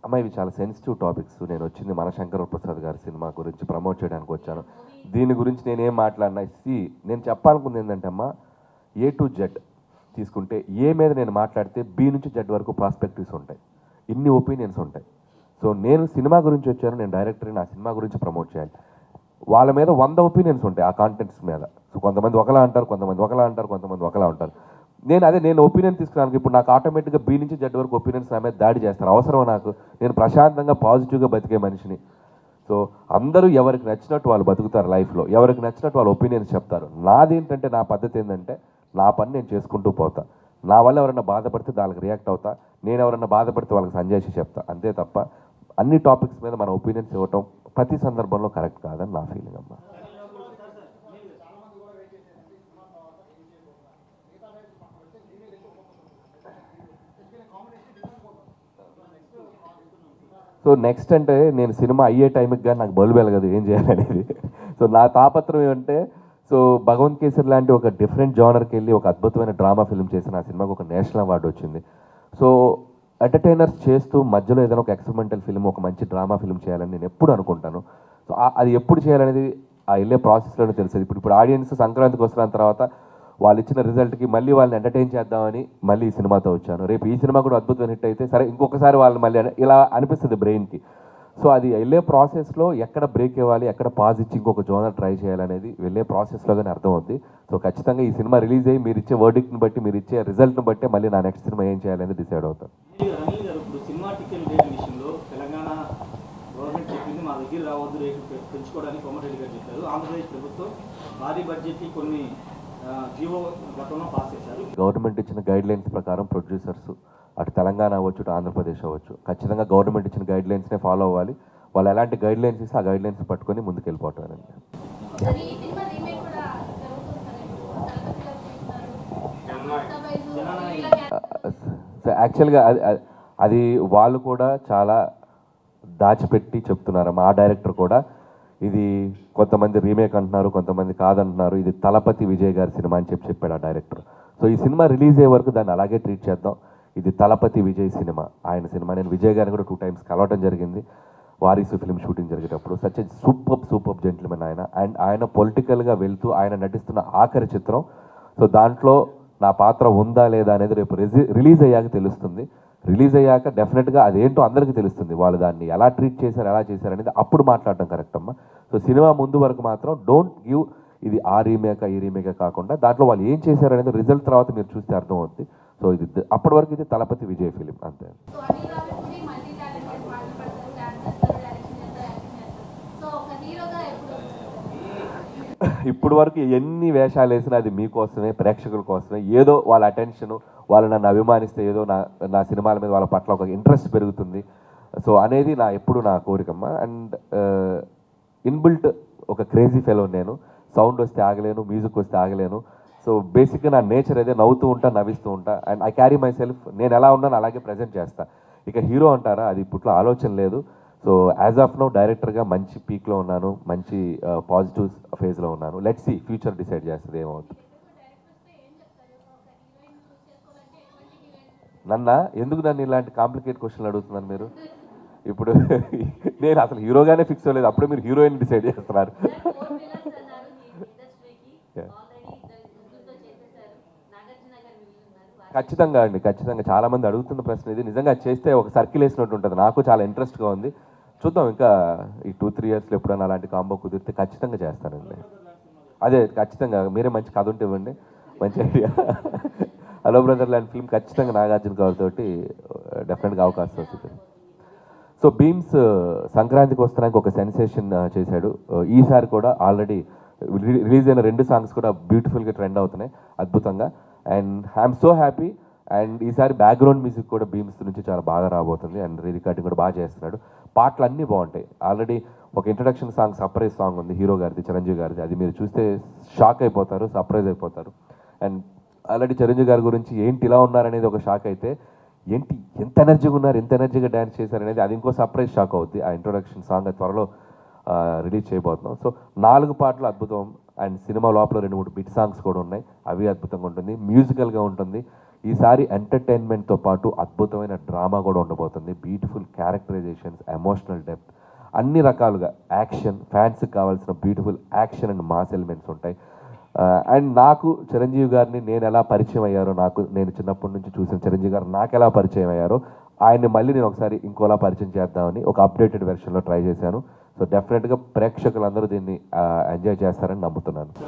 అమ్మ ఇవి చాలా సెన్సిటివ్ టాపిక్స్. నేను వచ్చింది మన శంకర ప్రసాద్ గారి సినిమా గురించి ప్రమోట్ చేయడానికి వచ్చాను. దీని గురించి నేనేం మాట్లాడినా నేను చెప్పాలనుకుంది ఏంటంటే అమ్మ, ఏ టు జెడ్ తీసుకుంటే ఏ మీద నేను మాట్లాడితే బి నుంచి జెడ్ వరకు ప్రాస్పెక్టివ్స్ ఉంటాయి, ఇన్ని ఒపీనియన్స్ ఉంటాయి. సో నేను సినిమా గురించి వచ్చాను, నేను డైరెక్టర్, నా సినిమా గురించి ప్రమోట్ చేయాలి. వాళ్ళ మీద 100 ఒపీనియన్స్ ఉంటాయి ఆ కాంటెంట్స్ మీద. సో కొంతమంది ఒకలా అంటారు, కొంతమంది ఒకలా అంటారు, కొంతమంది ఒకలా ఉంటారు. నేను ఒపీనియన్ తీసుకున్నాను. ఇప్పుడు నాకు ఆటోమేటిక్గా బి నుంచి జెడ్ వరకు ఒపీనియన్స్ నా మీద దాడి చేస్తారు. అవసరం నాకు? నేను ప్రశాంతంగా పాజిటివ్గా బతికే మనిషిని. సో అందరూ ఎవరికి నచ్చినట్టు వాళ్ళు బతుకుతారు లైఫ్లో, ఎవరికి నచ్చినట్టు వాళ్ళు ఒపీనియన్స్ చెప్తారు. నాదేంటంటే నా పద్ధతి ఏంటంటే నా పని నేను చేసుకుంటూ పోతా. నా వల్ల ఎవరైనా బాధపడితే దానికి రియాక్ట్ అవుతా, నేను ఎవరైనా బాధపడితే వాళ్ళకి సంజాయిషి చెప్తా, అంతే తప్ప అన్ని టాపిక్స్ మీద మన ఒపీనియన్స్ ఇవ్వటం ప్రతి సందర్భంలో కరెక్ట్ కాదని నా ఫీలింగ్ అమ్మా. సో నెక్స్ట్ అంటే నేను సినిమా అయ్యే టైంకి కానీ నాకు బల్బు వెలగదు ఏం చేయాలనేది. సో నా తాపత్రం ఏమంటే, సో భగవంత్ కేసరి లాంటి ఒక డిఫరెంట్ జానర్కి వెళ్ళి ఒక అద్భుతమైన డ్రామా ఫిల్మ్ చేసిన ఆ సినిమాకి ఒక నేషనల్ అవార్డు వచ్చింది. సో ఎంటర్టైనర్స్ చేస్తూ మధ్యలో ఏదైనా ఒక ఎక్స్పెరిమెంటల్ ఫిల్మ్, ఒక మంచి డ్రామా ఫిల్మ్ చేయాలని నేను ఎప్పుడు అనుకుంటాను. సో అది ఎప్పుడు చేయాలనేది ఆ వెళ్ళే ప్రాసెస్లోనే తెలుస్తుంది. ఇప్పుడు ఆడియన్స్ సంక్రాంతికి వస్తున్న తర్వాత వాళ్ళు ఇచ్చిన రిజల్ట్కి మళ్ళీ వాళ్ళని ఎంటర్టైన్ చేద్దామని మళ్ళీ ఈ సినిమాతో వచ్చాను. రేపు ఈ సినిమా కూడా అద్భుతమైన హిట్ అయితే సరే ఇంకొకసారి వాళ్ళని మళ్ళీ ఇలా అనిపిస్తుంది బ్రెయిన్కి. సో అది వెళ్ళే ప్రాసెస్లో ఎక్కడ బ్రేక్ ఇవ్వాలి, ఎక్కడ పాజ్ ఇచ్చి ఇంకొక జోనర్ ట్రై చేయాలనేది వెళ్ళే ప్రాసెస్లోగానే అర్థమవుద్ది. సో ఖచ్చితంగా ఈ సినిమా రిలీజ్ అయ్యి మీరు ఇచ్చే వర్డిక్ట్ని బట్టి, మీరు ఇచ్చే రిజల్ట్ని బట్టి మళ్ళీ నా నెక్స్ట్ సినిమా ఏం చేయాలనేది డిసైడ్ అవుతాను. మా దగ్గర రావద్దు, రేటు పెంచుకోవడానికి కోమటిరెడ్డి గారు చెప్పారు. ఆంధ్రప్రదేశ్ ప్రభుత్వం భారీ బడ్జెట్కి కొన్ని జీవో గతంలో పాస్ చేశారు. గవర్నమెంట్ ఇచ్చిన గైడ్ లైన్స్ ప్రకారం ప్రొడ్యూసర్స్ అటు తెలంగాణ అవ్వచ్చు, ఇటు ఆంధ్రప్రదేశ్ అవ్వచ్చు, ఖచ్చితంగా గవర్నమెంట్ ఇచ్చిన గైడ్ లైన్స్నే ఫాలో అవ్వాలి. వాళ్ళు ఎలాంటి గైడ్ లైన్స్ ఇస్తే ఆ గైడ్ లైన్స్ పట్టుకొని ముందుకు వెళ్ళిపోతారండి. సో యాక్చువల్గా అది వాళ్ళు కూడా చాలా దాచిపెట్టి చెప్తున్నారు. మా డైరెక్టర్ కూడా ఇది కొంతమంది రీమేక్ అంటున్నారు, కొంతమంది కాదంటున్నారు, ఇది తలపతి విజయ్ గారి సినిమా అని చెప్పాడు ఆ డైరెక్టర్. సో ఈ సినిమా రిలీజ్ అయ్యే వరకు దాన్ని అలాగే ట్రీట్ చేద్దాం. ఇది తలపతి విజయ్ సినిమా, ఆయన సినిమా. నేను విజయ్ గారిని కూడా 2 times కలవటం జరిగింది వారీసు ఫిల్మ్ షూటింగ్ జరిగేటప్పుడు. సచ్ ఎ సూపర్ జెంటిల్మెన్ ఆయన. అండ్ ఆయన పొలిటికల్గా వెళ్తూ ఆయన నటిస్తున్న ఆఖరి చిత్రం. సో దాంట్లో నా పాత్ర ఉందా లేదా అనేది రేపు రిలీజ్ అయ్యాక తెలుస్తుంది. రిలీజ్ అయ్యాక డెఫినెట్గా అదేంటో అందరికీ తెలుస్తుంది. వాళ్ళు దాన్ని ఎలా ట్రీట్ చేశారు, ఎలా చేశారు అనేది అప్పుడు మాట్లాడటం కరెక్ట్ అమ్మా. సో సినిమా ముందు వరకు మాత్రం డోంట్ గివ్ ఇది ఆ రీమేకా ఈ రీమేకా కాకుండా దాంట్లో వాళ్ళు ఏం చేశారు అనేది రిజల్ట్ తర్వాత మీరు చూస్తే అర్థమవుతుంది. సో ఇది అప్పటి వరకు ఇది తలపతి విజయ్ ఫిలిం అంతే. ఇప్పుడు వరకు ఎన్ని వేషాలు వేసినా అది మీకోసమే, ప్రేక్షకుల కోసమే. ఏదో వాళ్ళ అటెన్షను, వాళ్ళు నన్ను అభిమానిస్తే ఏదో నా సినిమాల మీద వాళ్ళ పట్ల ఒక ఇంట్రెస్ట్ పెరుగుతుంది. సో అనేది ఎప్పుడు నా కోరికమ్మ. అండ్ ఇన్బిల్ట్ ఒక క్రేజీ ఫెలో నేను. సౌండ్ వస్తే ఆగలేను, మ్యూజిక్ వస్తే ఆగలేను. సో బేసిక్గా నా నేచర్ అదే, నవ్వుతూ ఉంటా, నవ్విస్తూ ఉంటా. And I carry my self, నేను ఎలా ఉన్నాను అలాగే ప్రజెంట్ చేస్తా. ఇక హీరో అంటారా, అది ఇప్పట్లో ఆలోచన లేదు. సో యాజ్ ఆఫ్ నౌ డైరెక్టర్గా మంచి పీక్లో ఉన్నాను, మంచి పాజిటివ్ ఫేజ్లో ఉన్నాను. లెట్స్ సీ, ఫ్యూచర్ డిసైడ్ చేస్తుంది ఏమవుతుంది. నన్ను ఇలాంటి కాంప్లికేట్ క్వశ్చన్లు అడుగుతున్నాను మీరు? ఇప్పుడు నేను అసలు హీరోగానే ఫిక్స్ అవ్వలేదు, అప్పుడే మీరు హీరోయిన్ డిసైడ్ చేస్తున్నారు. ఖచ్చితంగా అండి, ఖచ్చితంగా. చాలామంది అడుగుతున్న ప్రశ్న ఇది. నిజంగా చేస్తే ఒక సర్కిల్ వేసినట్టు ఉంటుంది. నాకు చాలా ఇంట్రెస్ట్గా ఉంది. చూద్దాం, ఇంకా ఈ 2-3 yearsలో ఎప్పుడైనా అలాంటి కాంబో కుదిరితే ఖచ్చితంగా చేస్తానండి. అదే ఖచ్చితంగా. మీరే మంచి కథ ఉంటే ఇవ్వండి, మంచి ఐడియా. హలో బ్రదర్ లాంటి ఫిల్మ్ ఖచ్చితంగా నాగార్జున గారితో డెఫినెట్గా అవకాశం వస్తుంది. సో భీమ్స్ సంక్రాంతికి వస్తున్నానికి ఒక సెన్సేషన్ చేశాడు. ఈసారి కూడా ఆల్రెడీ రిలీజ్ అయిన 2 songs కూడా బ్యూటిఫుల్గా ట్రెండ్ అవుతున్నాయి, అద్భుతంగా. And I'm so happy. And ఈసారి బ్యాక్గ్రౌండ్ మ్యూజిక్ కూడా భీమ్స్ నుంచి చాలా బాగా రాబోతుంది. అండ్ రికార్డింగ్ కూడా బాగా చేస్తున్నాడు. పాటలు అన్నీ బాగుంటాయి. ఆల్రెడీ ఒక ఇంట్రడక్షన్ సాంగ్, సర్ప్రైజ్ సాంగ్ ఉంది హీరో గారిది, చిరంజీవి గారిది. అది మీరు చూస్తే షాక్ అయిపోతారు, సర్ప్రైజ్ అయిపోతారు. అండ్ ఆల్రెడీ చిరంజీవి గారి గురించి ఏంటి ఇలా ఉన్నారనేది ఒక షాక్ అయితే, ఏంటి ఎంత ఎనర్జీగా ఉన్నారు, ఎంత ఎనర్జీగా డ్యాన్స్ చేశారనేది అది ఇంకో సర్ప్రైజ్ షాక్ అవుద్ది. ఆ ఇంట్రొడక్షన్ సాంగ్ అది త్వరలో రిలీజ్ చేయబోతున్నాం. సో 4 పాటలు అద్భుతం. అండ్ సినిమా లోపల 2-3 బిట్ సాంగ్స్ కూడా ఉన్నాయి, అవి అద్భుతంగా ఉంటుంది, మ్యూజికల్గా ఉంటుంది. ఈసారి ఎంటర్టైన్మెంట్తో పాటు అద్భుతమైన డ్రామా కూడా ఉండబోతుంది. బ్యూటిఫుల్ క్యారెక్టరైజేషన్స్, ఎమోషనల్ డెప్త్, అన్ని రకాలుగా యాక్షన్, ఫ్యాన్స్కి కావాల్సిన beautiful action and mass elements ఉంటాయి. అండ్ నాకు చిరంజీవి గారిని నేను ఎలా పరిచయం అయ్యారో, నేను చిన్నప్పటి నుంచి చూసిన చిరంజీవి గారు నాకు ఎలా పరిచయం అయ్యారో ఆయన్ని మళ్ళీ నేను ఒకసారి ఇంకోలా పరిచయం చేద్దామని ఒక అప్డేటెడ్ వెర్షన్లో ట్రై చేశాను. సో డెఫినెట్గా ప్రేక్షకులందరూ దీన్ని ఎంజాయ్ చేస్తారని నమ్ముతున్నాను.